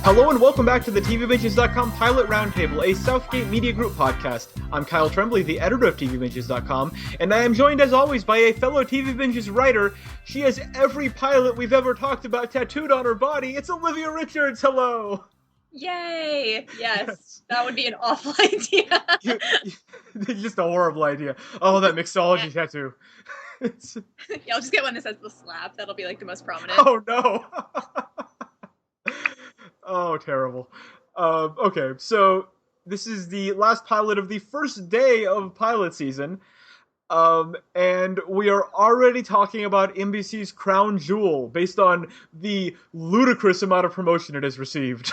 Hello and welcome back to the TVBinges.com Pilot Roundtable, a Southgate Media Group podcast. I'm Kyle Tremblay, the editor of TVBinges.com, and I am joined as always by a fellow TV Binges writer. She has every pilot we've ever talked about tattooed on her body. It's Olivia Richards. Hello. Yay! Yes, that would be an awful idea. Just a horrible idea. Oh, that mixology tattoo. Yeah, I'll just get one that says the slap. That'll be like the most prominent. Oh no. Oh, terrible. Okay, so this is the last pilot of the first day of pilot season, and we are already talking about NBC's crown jewel based on the ludicrous amount of promotion it has received.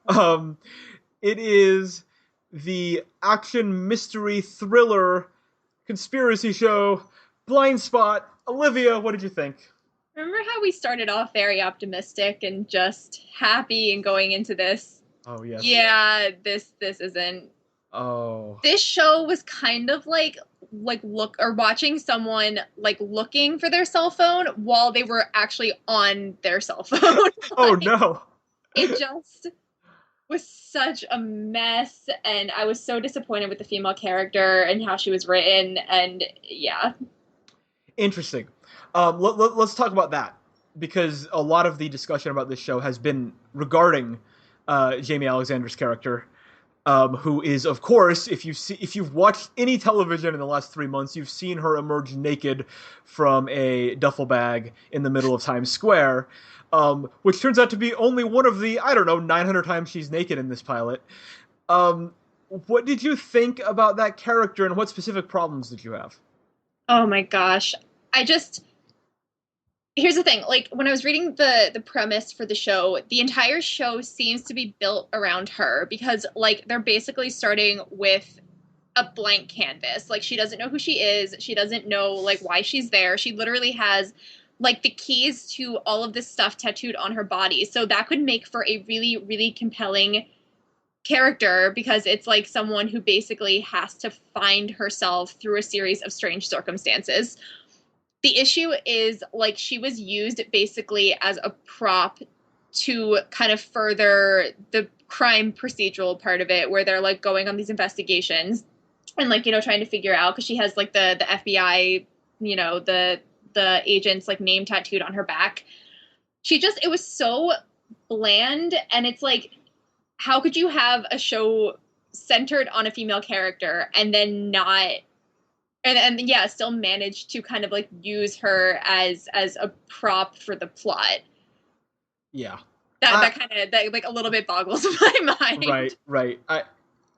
It is the action mystery thriller conspiracy show Blindspot. Olivia, what did you think? Remember how we started off very optimistic and just happy and going into this? Oh, yes. Yeah, this isn't. Oh. This show was kind of like watching someone like looking for their cell phone while they were actually on their cell phone. Oh, no. It just was such a mess, and I was so disappointed with the female character and how she was written, and yeah. Interesting. Let's talk about that, because a lot of the discussion about this show has been regarding Jamie Alexander's character, who is, of course, if you've watched any television in the last 3 months, you've seen her emerge naked from a duffel bag in the middle of Times Square, which turns out to be only one of the, 900 times she's naked in this pilot. What did you think about that character, and what specific problems did you have? Oh my gosh. Here's the thing, like, when I was reading the premise for the show, the entire show seems to be built around her, because, like, they're basically starting with a blank canvas. Like, she doesn't know who she is, she doesn't know, like, why she's there. She literally has, like, the keys to all of this stuff tattooed on her body, so that could make for a really, really compelling character, because it's, like, someone who basically has to find herself through a series of strange circumstances. The issue is, like, she was used basically as a prop to kind of further the crime procedural part of it, where they're, like, going on these investigations and, like, trying to figure out, because she has, like, the FBI, the agent's, like, name tattooed on her back. It was so bland, and it's like, how could you have a show centered on a female character and then not... And yeah, still managed to kind of, like, use her as a prop for the plot. Yeah. That kind of, like, a little bit boggles my mind. Right.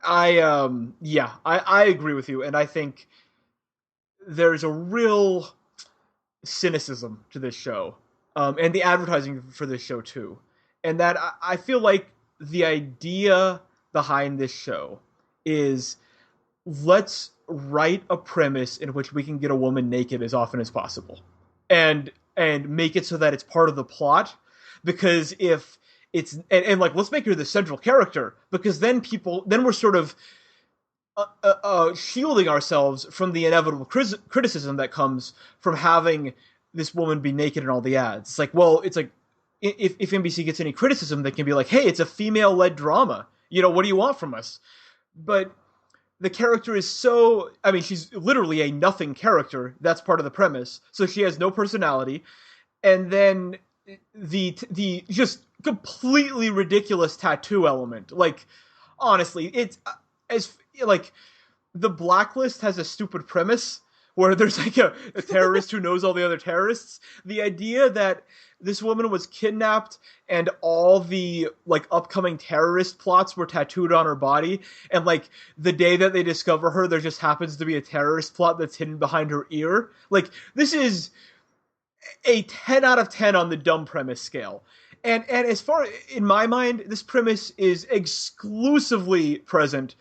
I agree with you, and I think there's a real cynicism to this show, and the advertising for this show too, and that I feel like the idea behind this show is, let's write a premise in which we can get a woman naked as often as possible, and make it so that it's part of the plot, because if it's and like, let's make her the central character, because then we're sort of shielding ourselves from the inevitable criticism that comes from having this woman be naked in all the ads. It's like, well, it's like, if NBC gets any criticism, they can be like, hey, it's a female-led drama, what do you want from us? But the character is so... she's literally a nothing character. That's part of the premise. So she has no personality. And then the just completely ridiculous tattoo element. Like, honestly, it's... as like, The Blacklist has a stupid premise where there's, like, a terrorist who knows all the other terrorists. The idea that this woman was kidnapped and all the, like, upcoming terrorist plots were tattooed on her body, and, like, the day that they discover her, there just happens to be a terrorist plot that's hidden behind her ear. Like, this is a 10 out of 10 on the dumb premise scale. And as far, in my mind, this premise is exclusively present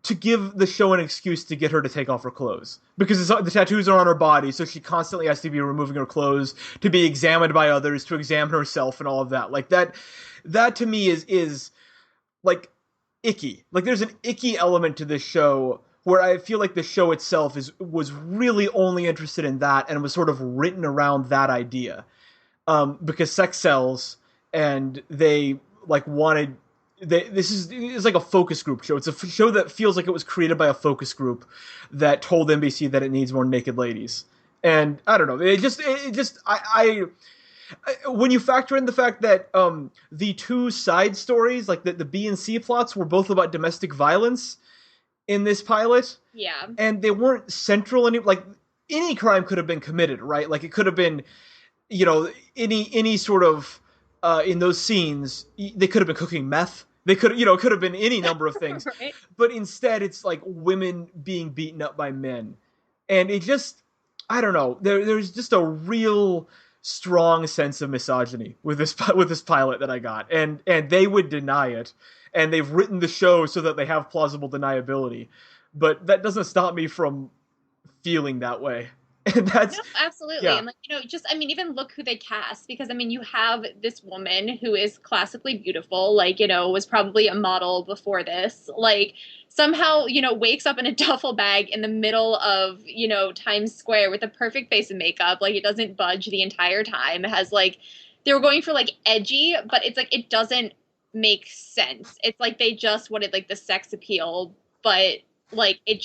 to give the show an excuse to get her to take off her clothes. Because the tattoos are on her body, so she constantly has to be removing her clothes, to be examined by others, to examine herself and all of that. Like, that to me is like, icky. Like there's an icky element to this show where I feel like the show itself was really only interested in that and was sort of written around that idea. Because sex sells, and they like wanted. This is like a focus group show. It's a show that feels like it was created by a focus group that told NBC that it needs more naked ladies. And I don't know. When you factor in the fact that the two side stories, like the B and C plots, were both about domestic violence in this pilot. Yeah. And they weren't central like any crime could have been committed, right? Like it could have been, any sort of in those scenes, they could have been cooking meth. They could, it could have been any number of things. Right. But instead, it's like women being beaten up by men, and it just, I don't know. There's just a real strong sense of misogyny with this pilot that I got, and they would deny it, and they've written the show so that they have plausible deniability, but that doesn't stop me from feeling that way. And that's, no, absolutely. yeah. And like, even look who they cast, because I mean, you have this woman who is classically beautiful, like, was probably a model before this, like somehow, wakes up in a duffel bag in the middle of, Times Square with a perfect face of makeup. Like it doesn't budge the entire time. It has like, they were going for like edgy, but it's like, it doesn't make sense. It's like, they just wanted like the sex appeal, but like, it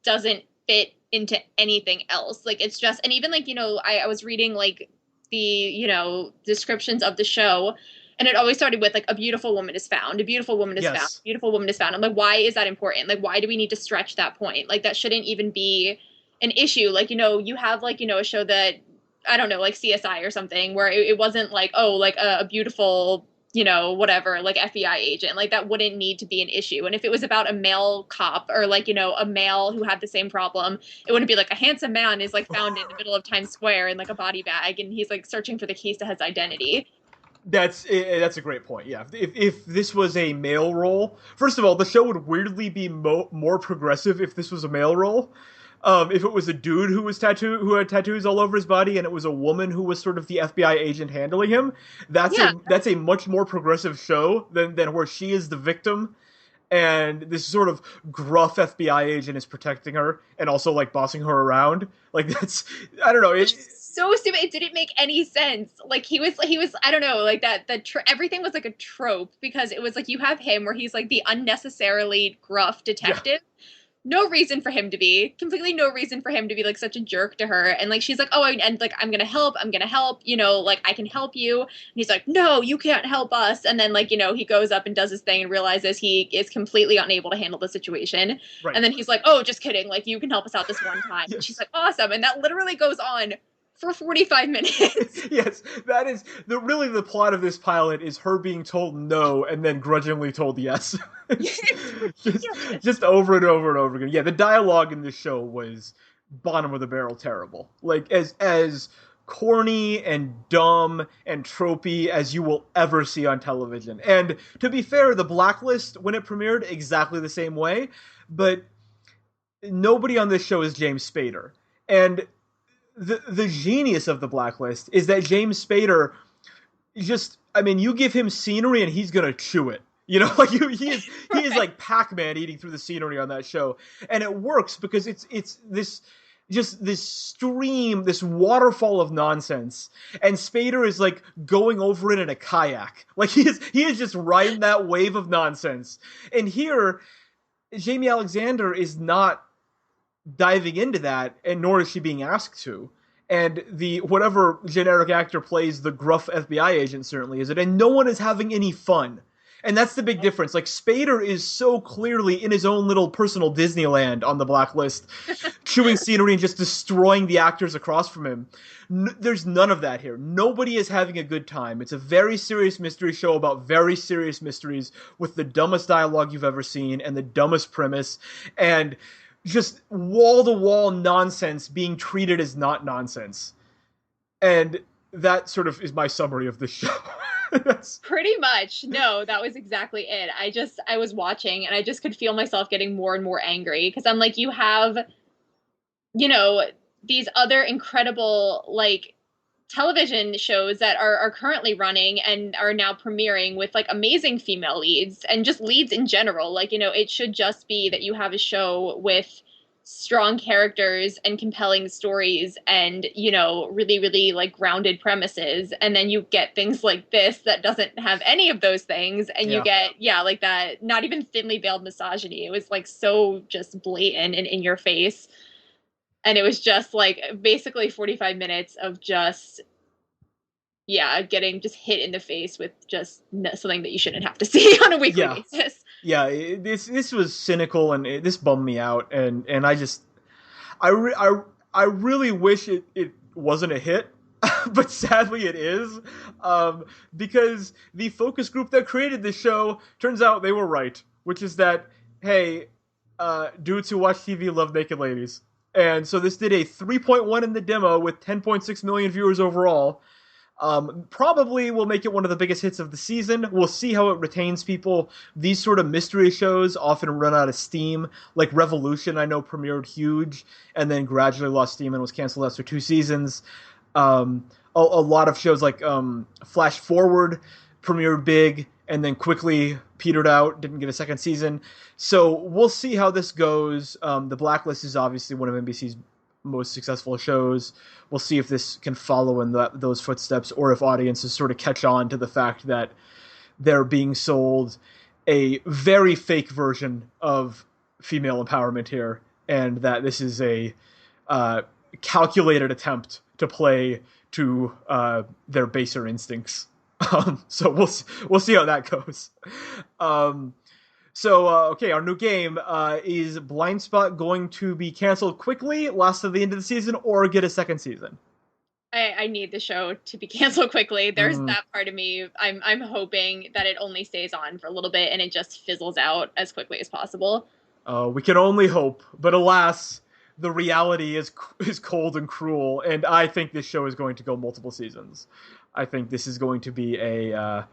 doesn't fit into anything else. Like it's just, and even like, I was reading like the, descriptions of the show, and it always started with like a beautiful woman is found, a beautiful woman is Yes. found, a beautiful woman is found. I'm like, why is that important? Like, why do we need to stretch that point? Like that shouldn't even be an issue. Like, you have like, a show that, I don't know, like CSI or something, where it wasn't like, oh, like a beautiful, whatever, like FBI agent, like that wouldn't need to be an issue. And if it was about a male cop or like, a male who had the same problem, it wouldn't be like a handsome man is like found in the middle of Times Square in like a body bag and he's like searching for the keys to his identity. That's a great point. Yeah, if this was a male role, first of all, the show would weirdly be more progressive if this was a male role. If it was a dude who had tattoos all over his body, and it was a woman who was sort of the FBI agent handling him, that's a much more progressive show than where she is the victim, and this sort of gruff FBI agent is protecting her and also like bossing her around. Like that's, I don't know. So stupid. It didn't make any sense. Like he was, I don't know, like that, everything was like a trope, because it was like, you have him where he's like the unnecessarily gruff detective. Yeah. No reason for him to be, completely no reason for him to be like such a jerk to her. And like, she's like, oh, and like, I'm going to help, like I can help you. And he's like, no, you can't help us. And then like, he goes up and does his thing and realizes he is completely unable to handle the situation. Right. And then he's like, oh, just kidding. Like you can help us out this one time. Yes. And she's like, awesome. And that literally goes on for 45 minutes. Yes, that is the plot of this pilot, is her being told no and then grudgingly told yes. just over and over and over again. Yeah, the dialogue in this show was bottom of the barrel terrible. Like as corny and dumb and tropey as you will ever see on television. And to be fair, The Blacklist, when it premiered, exactly the same way, but nobody on this show is James Spader. And the genius of The Blacklist is that James Spader you give him scenery and he's gonna chew it. Like he is like Pac-Man eating through the scenery on that show, and it works because it's this stream, this waterfall of nonsense, and Spader is like going over it in a kayak. Like he is just riding that wave of nonsense. And here, Jamie Alexander is not diving into that, and nor is she being asked to. And the whatever generic actor plays the gruff FBI agent certainly is it, and no one is having any fun. And that's the big difference. Like Spader is so clearly in his own little personal Disneyland on The Blacklist, chewing scenery and just destroying the actors across from him. There's none of that here. Nobody is having a good time. It's a very serious mystery show about very serious mysteries with the dumbest dialogue you've ever seen and the dumbest premise, and just wall-to-wall nonsense being treated as not nonsense. And that sort of is my summary of the show. Pretty much. No, that was exactly it. I was watching and I just could feel myself getting more and more angry, because I'm like, you have, these other incredible, like, television shows that are currently running and are now premiering with like amazing female leads and just leads in general. Like, you know, it should just be that you have a show with strong characters and compelling stories and, you know, really, really like grounded premises. And then you get things like this that doesn't have any of those things. And you get, like that, not even thinly veiled misogyny. It was like so just blatant and in your face. And it was just like basically 45 minutes of just, getting just hit in the face with just something that you shouldn't have to see on a weekly basis. Yeah, this was cynical and this bummed me out, and I really wish it wasn't a hit, but sadly it is, because the focus group that created this show, turns out they were right, which is that, hey, dudes who watch TV love naked ladies. And so this did a 3.1 in the demo with 10.6 million viewers overall. Probably will make it one of the biggest hits of the season. We'll see how it retains people. These sort of mystery shows often run out of steam. Like Revolution, I know, premiered huge and then gradually lost steam and was canceled after 2 seasons. A lot of shows like Flash Forward premiered big and then quickly petered out, didn't get a second season. So we'll see how this goes. The Blacklist is obviously one of NBC's most successful shows. We'll see if this can follow in those footsteps, or if audiences sort of catch on to the fact that they're being sold a very fake version of female empowerment here, and that this is a calculated attempt to play to their baser instincts. So we'll see how that goes. Okay, our new game is Blindspot going to be canceled quickly, last to the end of the season, or get a second season? I need the show to be canceled quickly. There's that part of me. I'm hoping that it only stays on for a little bit and it just fizzles out as quickly as possible. We can only hope, but alas, the reality is cold and cruel, and I think this show is going to go multiple seasons. I think this is going to be a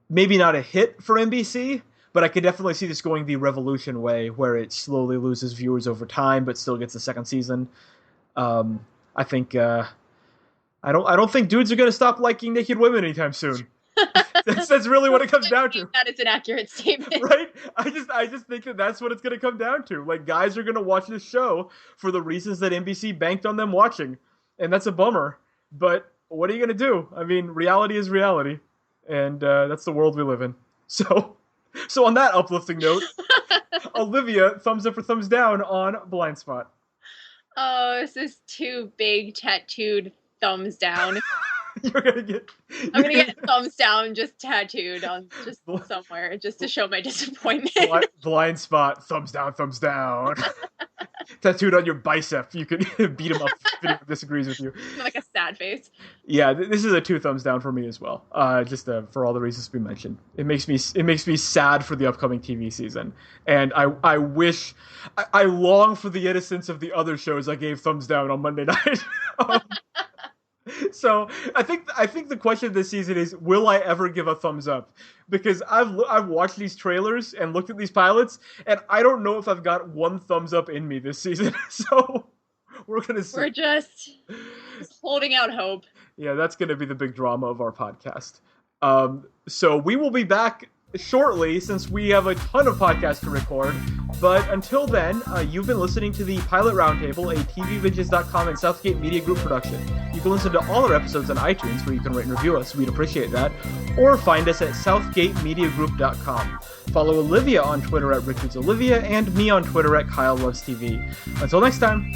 maybe not a hit for NBC, but I could definitely see this going the Revolution way, where it slowly loses viewers over time, but still gets a second season. I think I don't think dudes are going to stop liking naked women anytime soon. That's really what it comes down to. That is an accurate statement, right? I just think that's what it's going to come down to. Like, guys are going to watch this show for the reasons that NBC banked on them watching, and that's a bummer. But what are you going to do? I mean, reality is reality, and that's the world we live in. So on that uplifting note, Olivia, thumbs up or thumbs down on Blindspot? Oh, this is 2 big tattooed thumbs down. I'm gonna get thumbs down just tattooed on just somewhere, just to show my disappointment. Blindspot, thumbs down. Tattooed on your bicep. You can beat him up if anyone disagrees with you. Like a sad face. Yeah, this is a 2 thumbs down for me as well. Just for all the reasons we mentioned. It makes me sad for the upcoming TV season, and I wish, I long for the innocence of the other shows I gave thumbs down on Monday night. So I think the question this season is, will I ever give a thumbs up? Because I've watched these trailers and looked at these pilots, and I don't know if I've got 1 thumbs up in me this season. So we're gonna see. We're just holding out hope. Yeah, that's gonna be the big drama of our podcast. So we will be back shortly, since we have a ton of podcasts to record. But until then, you've been listening to the Pilot Roundtable, a TVVidgets.com and Southgate Media Group production. You can listen to all our episodes on iTunes, where you can rate and review us. We'd appreciate that. Or find us at southgatemediagroup.com. Follow Olivia on Twitter at RichardsOlivia, and me on Twitter at KyleLovesTV. Until next time.